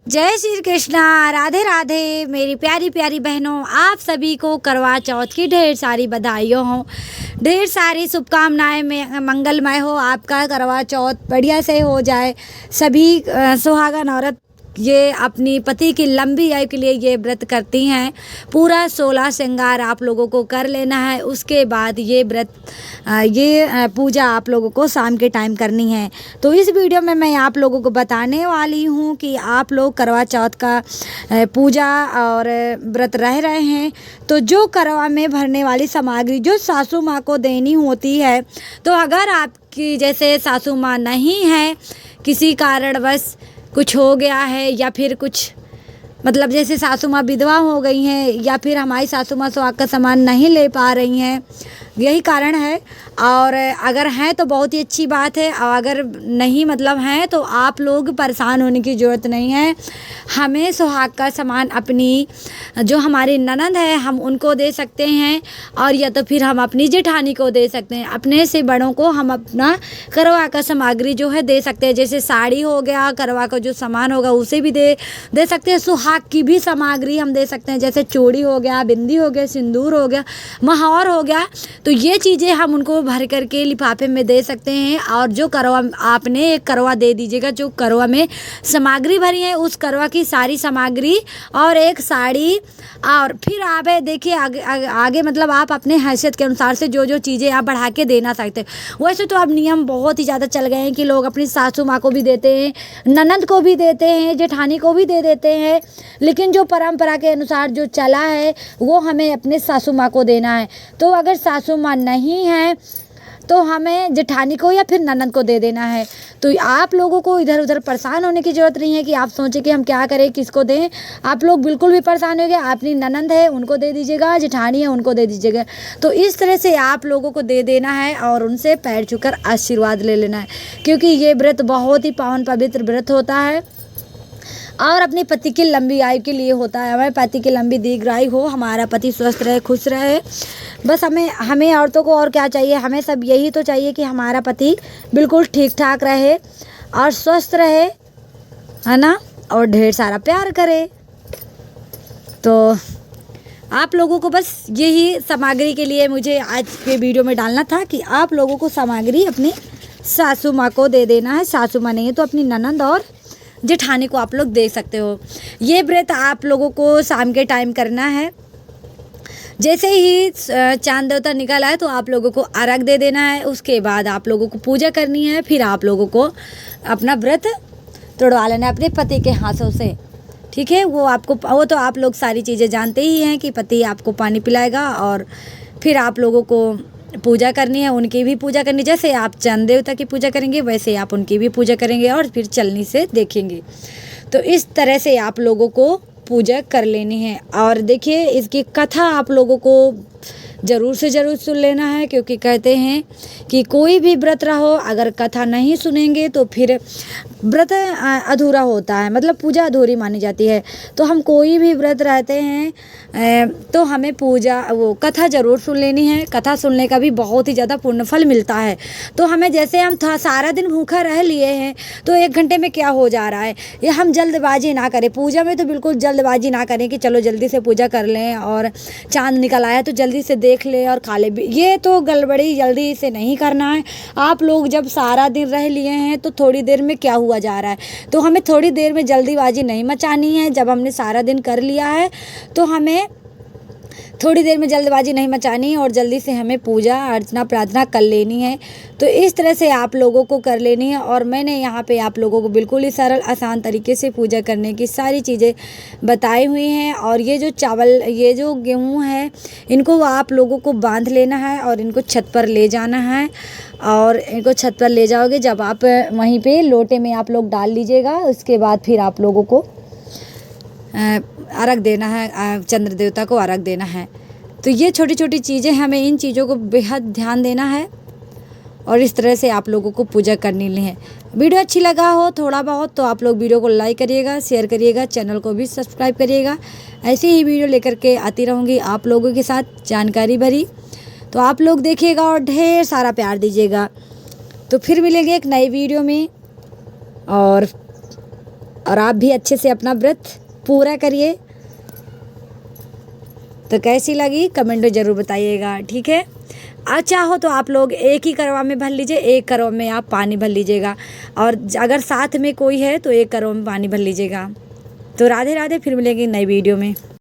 जय श्री कृष्णा, राधे राधे मेरी प्यारी प्यारी बहनों। आप सभी को करवा चौथ की ढेर सारी बधाइयों हो, ढेर सारी शुभकामनाएं में मंगलमय हो। आपका करवा चौथ बढ़िया से हो जाए। सभी सुहागन औरत ये अपनी पति की लंबी आयु के लिए ये व्रत करती हैं। पूरा 16 श्रृंगार आप लोगों को कर लेना है। उसके बाद ये व्रत पूजा आप लोगों को शाम के टाइम करनी है। तो इस वीडियो में मैं आप लोगों को बताने वाली हूँ कि आप लोग करवा चौथ का पूजा और व्रत रह रहे हैं तो जो करवा में भरने वाली सामग्री जो सासू माँ को देनी होती है, तो अगर आपकी जैसे सासू माँ नहीं है, किसी कारणवश कुछ हो गया है या फिर कुछ मतलब जैसे सासू माँ विधवा हो गई हैं या फिर हमारी सासू माँ सुहाग का सामान नहीं ले पा रही हैं, यही कारण है। और अगर हैं तो बहुत ही अच्छी बात है, और अगर नहीं मतलब हैं तो आप लोग परेशान होने की ज़रूरत नहीं है। हमें सुहाग का सामान अपनी जो हमारी ननद है हम उनको दे सकते हैं, और या तो फिर हम अपनी जेठानी को दे सकते हैं। अपने से बड़ों को हम अपना करवा का सामग्री जो है दे सकते हैं। जैसे साड़ी हो गया, करवा का जो सामान होगा उसे भी दे सकते हैं। सुहाग की भी सामग्री हम दे सकते हैं, जैसे चूड़ी हो गया, बिंदी हो गया, सिंदूर हो गया, महावर हो गया। तो ये चीज़ें हम उनको भर करके लिफाफे में दे सकते हैं। और जो करवा आपने एक करवा दे दीजिएगा, जो करवा में सामग्री भरी है उस करवा की सारी सामग्री और एक साड़ी। और फिर आप देखिए आगे मतलब आप अपने हैसियत के अनुसार से जो जो चीज़ें आप बढ़ा के देना सकते हैं। वैसे तो अब नियम बहुत ही ज़्यादा चल गए हैं कि लोग अपनी सासू माँ को भी देते हैं, ननद को भी देते हैं, जेठानी को भी दे देते हैं। लेकिन जो परंपरा के अनुसार जो चला है वो हमें अपने सासू माँ को देना है। तो अगर सासू माँ नहीं है तो हमें जेठानी को या फिर ननद को दे देना है। तो आप लोगों को इधर उधर परेशान होने की ज़रूरत नहीं है कि आप सोचें कि हम क्या करें, किसको दें। आप लोग बिल्कुल भी परेशान हो गए, अपनी ननद है उनको दे दीजिएगा, जेठानी है उनको दे दीजिएगा। तो इस तरह से आप लोगों को दे देना है और उनसे पैर छूकर आशीर्वाद ले लेना है, क्योंकि ये व्रत बहुत ही पावन पवित्र व्रत होता है और अपने पति की लंबी आयु के लिए होता है। हमारे पति की लंबी दीर्घायु हो, हमारा पति स्वस्थ रहे, खुश रहे। बस हमें औरतों को और क्या चाहिए, हमें सब यही तो चाहिए कि हमारा पति बिल्कुल ठीक ठाक रहे और स्वस्थ रहे, है ना, और ढेर सारा प्यार करे। तो आप लोगों को बस यही सामग्री के लिए मुझे आज के वीडियो में डालना था कि आप लोगों को सामग्री अपनी सासू माँ को दे देना है। सासू माँ नहीं है तो अपनी ननद और जेठानी को आप लोग दे सकते हो। ये व्रत आप लोगों को शाम के टाइम करना है। जैसे ही चांद देवता निकल आए तो आप लोगों को अर्घ दे देना है। उसके बाद आप लोगों को पूजा करनी है। फिर आप लोगों को अपना व्रत तोड़वा लेना है अपने पति के हाथों से, ठीक है। वो तो आप लोग सारी चीज़ें जानते ही हैं कि पति आपको पानी पिलाएगा और फिर आप लोगों को पूजा करनी है, उनकी भी पूजा करनी। जैसे आप चंद देवता की पूजा करेंगे वैसे आप उनकी भी पूजा करेंगे और फिर चलनी से देखेंगे। तो इस तरह से आप लोगों को पूजा कर लेनी है। और देखिए इसकी कथा आप लोगों को ज़रूर से ज़रूर सुन लेना है, क्योंकि कहते हैं कि कोई भी व्रत रहो अगर कथा नहीं सुनेंगे तो फिर व्रत अधूरा होता है, मतलब पूजा अधूरी मानी जाती है। तो हम कोई भी व्रत रहते हैं तो हमें कथा ज़रूर सुन लेनी है। कथा सुनने का भी बहुत ही ज़्यादा पुण्य फल मिलता है। तो हमें जैसे हम सारा दिन भूखा रह लिए हैं तो 1 घंटे में क्या हो जा रहा है, ये हम जल्दबाजी ना करें। पूजा में तो बिल्कुल जल्दबाजी ना करें कि चलो जल्दी से पूजा कर लें और चाँद निकल आया तो जल्दी से देख ले और खा ले। ये तो गड़बड़ी जल्दी से नहीं करना है। आप लोग जब सारा दिन रह लिए हैं तो थोड़ी देर में क्या हुआ जा रहा है, तो हमें थोड़ी देर में जल्दीबाजी नहीं मचानी है। जब हमने सारा दिन कर लिया है तो हमें थोड़ी देर में जल्दबाजी नहीं मचानी है और जल्दी से हमें पूजा अर्चना प्रार्थना कर लेनी है। तो इस तरह से आप लोगों को कर लेनी है। और मैंने यहाँ पे आप लोगों को बिल्कुल ही सरल आसान तरीके से पूजा करने की सारी चीज़ें बताई हुई हैं। और ये जो चावल, ये जो गेहूँ है, इनको आप लोगों को बांध लेना है और इनको छत पर ले जाना है। और इनको छत पर ले जाओगे जब आप वहीं पे लोटे में आप लोग डाल लीजिएगा। उसके बाद फिर आप लोगों को अर्घ देना है, चंद्र देवता को अर्घ देना है। तो ये छोटी छोटी चीज़ें, हमें इन चीज़ों को बेहद ध्यान देना है और इस तरह से आप लोगों को पूजा करनी है। वीडियो अच्छी लगा हो थोड़ा बहुत तो आप लोग वीडियो को लाइक करिएगा, शेयर करिएगा, चैनल को भी सब्सक्राइब करिएगा। ऐसे ही वीडियो लेकर के आती रहूँगी आप लोगों के साथ जानकारी भरी। तो आप लोग देखिएगा और ढेर सारा प्यार दीजिएगा। तो फिर मिलेंगे एक नई वीडियो में। और और आप भी अच्छे से अपना व्रत पूरा करिए। तो कैसी लगी कमेंट में ज़रूर बताइएगा, ठीक है। चाहो तो आप लोग एक ही करवा में भर लीजिए, एक करवा में आप पानी भर लीजिएगा, और अगर साथ में कोई है तो एक करवा में पानी भर लीजिएगा। तो राधे राधे, फिर मिलेंगे नई वीडियो में।